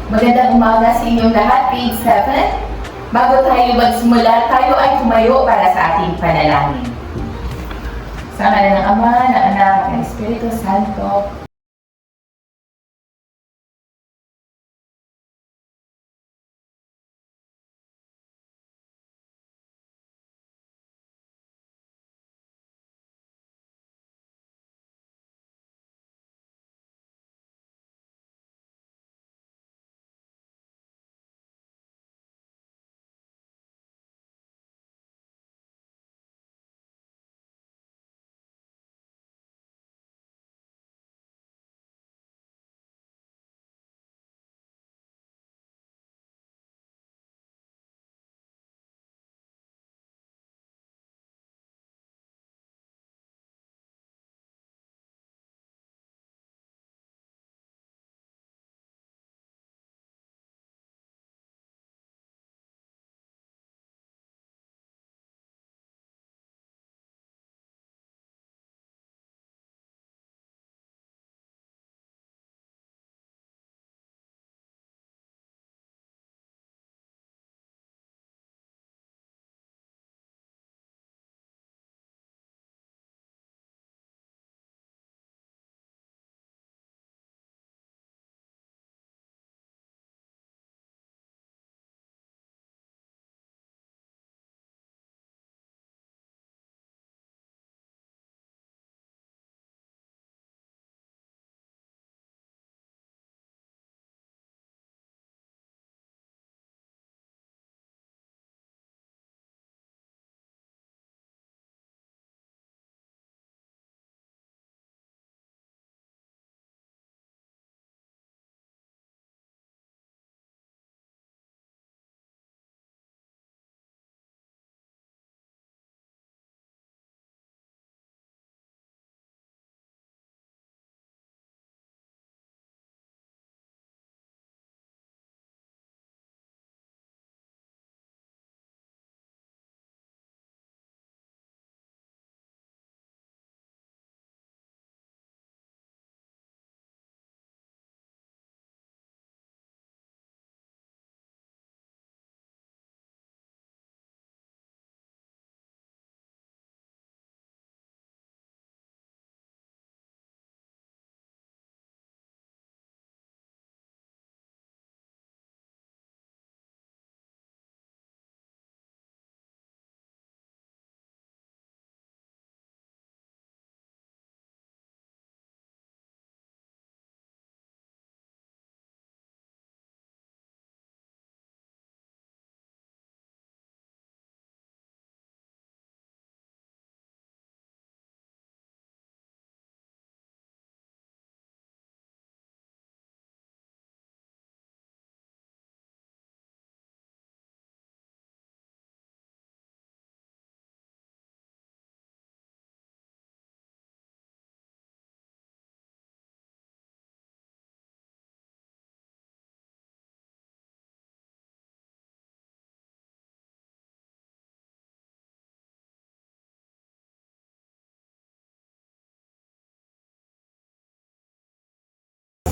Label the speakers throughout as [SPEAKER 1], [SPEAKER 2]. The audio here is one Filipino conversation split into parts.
[SPEAKER 1] Magandang umaga sa inyong lahat, grade 7. Bago tayo magsimula, tayo ay tumayo para sa ating panalangin. Sa ngalan ng Ama, ng Anak, at ng Espiritu Santo.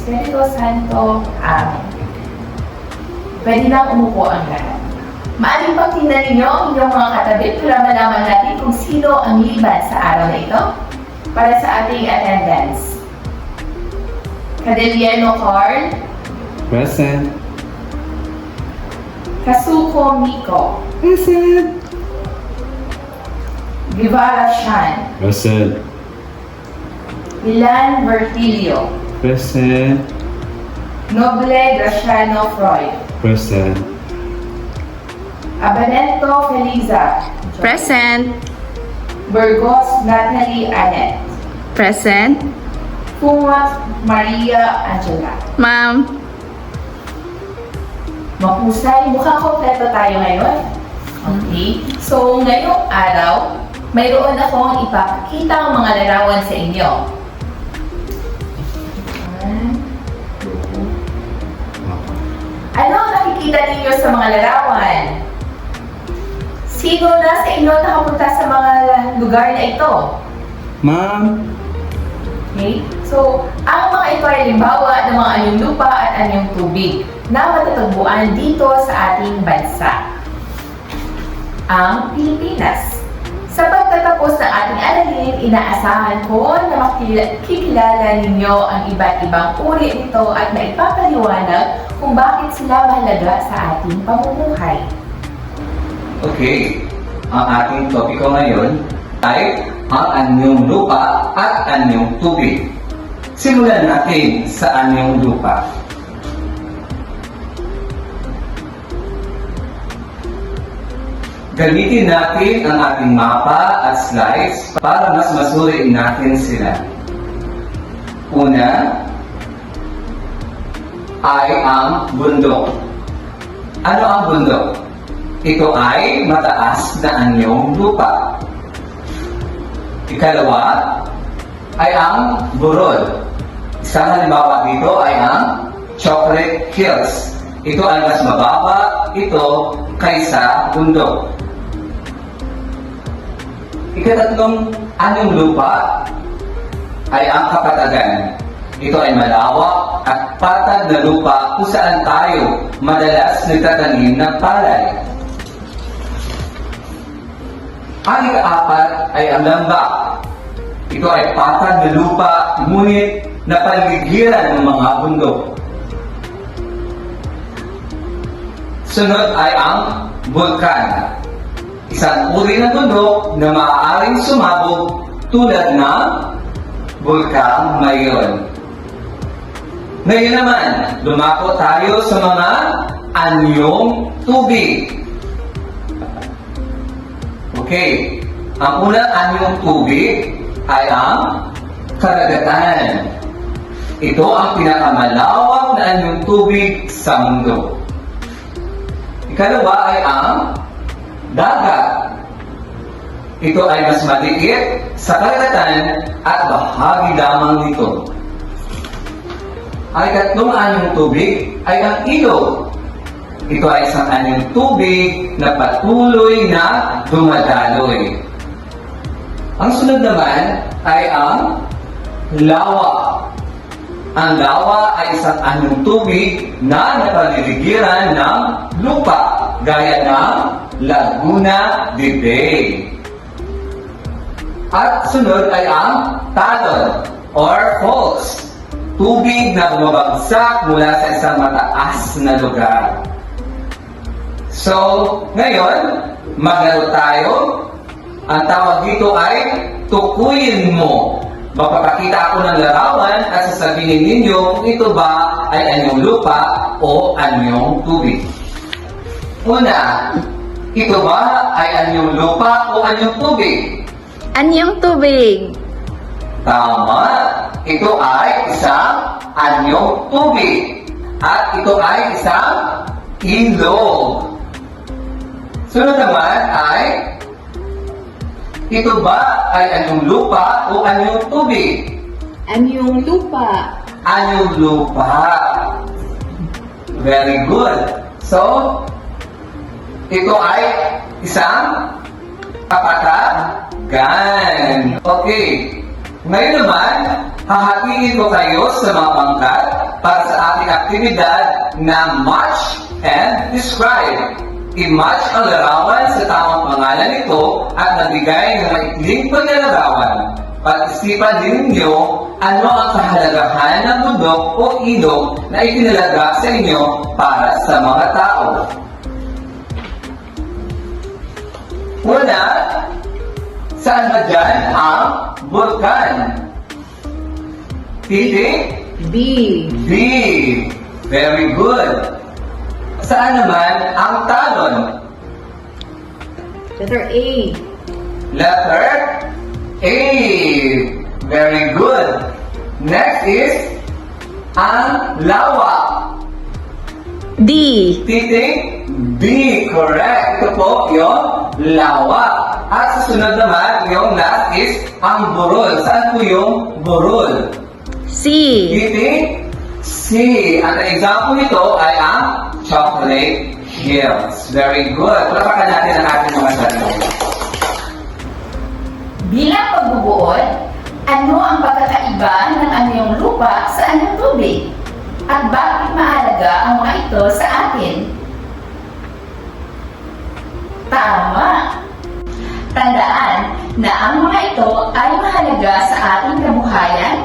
[SPEAKER 1] Espiritu Santo. Amen. Pwede nang umupo ang lahat. Maaring pagtingnan ninyo ang inyong mga katabi para malaman natin kung sino ang liban sa araw na ito para sa ating attendance. Cadeliano Carl.
[SPEAKER 2] Present.
[SPEAKER 1] Kasuko Miko.
[SPEAKER 2] Present.
[SPEAKER 1] Guevara Shan.
[SPEAKER 2] Present.
[SPEAKER 1] Milan Virgilio.
[SPEAKER 2] Present.
[SPEAKER 1] Noble Graciano Freud.
[SPEAKER 2] Present.
[SPEAKER 1] Abanento Feliza.
[SPEAKER 3] Present.
[SPEAKER 1] Burgos Natalie Annette.
[SPEAKER 3] Present.
[SPEAKER 1] Fungat Maria Angela.
[SPEAKER 3] Ma'am.
[SPEAKER 1] Mahusay, mukhang kompleto tayo ngayon. Okay? So, ngayong araw, mayroon akong ipapakita ang mga larawan sa inyo. 1, 2. Ano ang nakikita ninyo sa mga larawan? Sino na sa inyo nakapunta sa mga lugar na ito?
[SPEAKER 2] Ma'am.
[SPEAKER 1] Okay? So, ang mga ito ay halimbawa ng mga anyong lupa at anyong tubig na matatagpuan dito sa ating bansa, ang Pilipinas. Sa pagtatapos ng ating aralin, inaasahan ko na makikilala ninyo ang iba't ibang uri nito at maipapaliwanag kung bakit sila mahalaga sa ating pamumuhay.
[SPEAKER 4] Okay, ang ating topiko ngayon ay ang anyong lupa at anyong tubig. Simulan natin sa anyong lupa. Gamitin natin ang ating mapa at slides para mas masuri natin sila. Una ay ang bundok. Ano ang bundok? Ito ay mataas na anyong lupa. Ikalawa ay ang burol. Isang halimbawa dito ay ang Chocolate Hills. Ito ay mas mababa ito kaysa bundok. Ikatatlong anyong lupa ay ang Kapatagan. Ito ay malawak at patag na lupa kung saan tayo madalas nagtatanim ng palay. Ang ikaapat ay ang Lambak. Ito ay patag na lupa ngunit napaligiran ng mga bundok. Sunod ay ang Bulkan. Isang uri ng bundok na maaaring sumabog tulad ng Bulkang Mayon. Ngayon naman, lumako tayo sa mga anyong tubig. Okay, ang unang anyong tubig ay ang karagatan. Ito ang pinakamalawak na anyong tubig sa mundo. Ikalawa ay ang dagat. Ito ay mas maliit sa karagatan at bahagi lamang nito. Ang ikatlong anyong tubig ay ang ilog. Ito ay isang anyong tubig na patuloy na dumadaloy. Ang sunod naman ay ang lawa. Ang lawa ay isang anyong tubig na napaliligiran ng lupa, gaya ng Laguna de Bay. At sunod ay ang talon or falls. Tubig na bumabagsak mula sa isang mataas na lugar. So, ngayon, maglaro tayo. Ang tawag dito ay tukuyin mo. Magpapakita ako ng larawan at sasabihin ninyo kung ito ba ay anyong lupa o anyong tubig. Una, ito ba ay anyong lupa o anyong tubig?
[SPEAKER 3] Anyong tubig.
[SPEAKER 4] Tama. Ito ay isang anyong tubig. At ito ay isang ilog. Sunod naman ay, ito ba ay anyong lupa o anyong tubig?
[SPEAKER 3] Anyong lupa.
[SPEAKER 4] Anyong lupa. Very good. So, ito ay isang kapatagan. Okay. Ngayon naman, hahatiin ko kayo sa mga pangkat para sa ating aktibidad na match and describe. I-match ang larawan sa tamang pangalan nito at nagbigay ng maikling paglalarawan. Pag-isipan din ninyo ano ang kahalagahan ng bundok o ilog na itinalaga sa inyo para sa mga tao. Una, saan ba dyan ang bulkan? Titik?
[SPEAKER 3] B.
[SPEAKER 4] B. Very good. Saan naman ang talon?
[SPEAKER 3] Letter A.
[SPEAKER 4] Letter A. Very good. Next is ang lawa.
[SPEAKER 3] D.
[SPEAKER 4] Titik B. Correct. Ito po yung lawa. At susunod naman, yung last is ang burol. Saan po yung burol?
[SPEAKER 3] C.
[SPEAKER 4] Titik C. At ang example nito ay ang Chocolate Hills. Very good. Palapakan natin ang ating mga sarili.
[SPEAKER 1] Bilang pagbubuod, Ano ang pagkakaiba ng anyong lupa sa anyong tubig? At bakit mahalaga ang mga ito sa atin? Tama! Tandaan na ang mga ito ay mahalaga sa ating kabuhayan,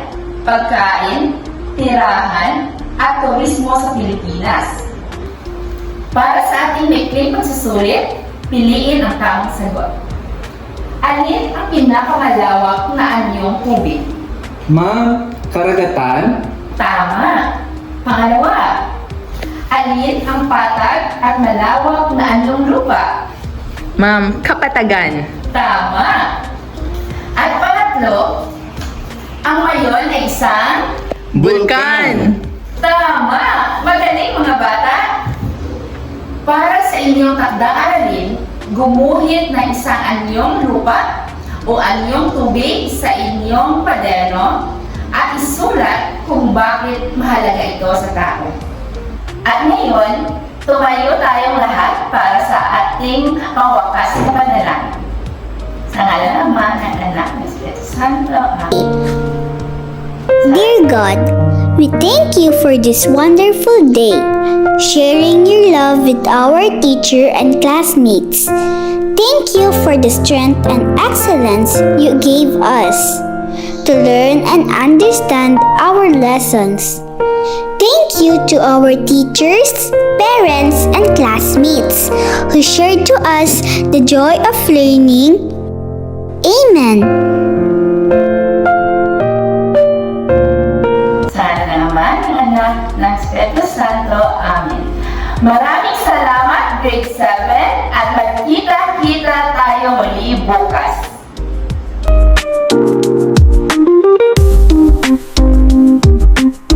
[SPEAKER 1] pagkain, tirahan, at turismo sa Pilipinas. Para sa ating maikling pagsusulit, piliin ang tamang sagot. Alin ang pinakamalawak na anyong tubig?
[SPEAKER 2] Ma'am, karagatan?
[SPEAKER 1] Tama! Pangalawa, alin ang patag at malawak na anyong lupa?
[SPEAKER 3] Ma'am, kapatagan.
[SPEAKER 1] Tama! At pangatlo, ang mayon ay isang
[SPEAKER 3] Bulkan.
[SPEAKER 1] tama! Magaling mga bata! Para sa inyong takdang aralin, gumuhit ng isang anyong lupa o anyong tubig sa inyong kwaderno at isulat kung bakit mahalaga ito sa tao. At ngayon, tumayo tayong lahat para sa ating pangwakas na panalangin. Sa ngalan ng Ama, ng Anak, ng Espiritu Santo. Amen.
[SPEAKER 5] Dear God, we thank you for this wonderful day, sharing your love with our teacher and classmates. Thank you for the strength and excellence you gave us to learn and understand our lessons. Thank you to our teachers, parents, and classmates who shared to us the joy of learning. Amen.
[SPEAKER 1] Sa ngalan ng Ama, ng Anak, ng Espiritu Santo. Amen. Maraming salamat, Grade 7, at magkita-kita tayo muli bukas.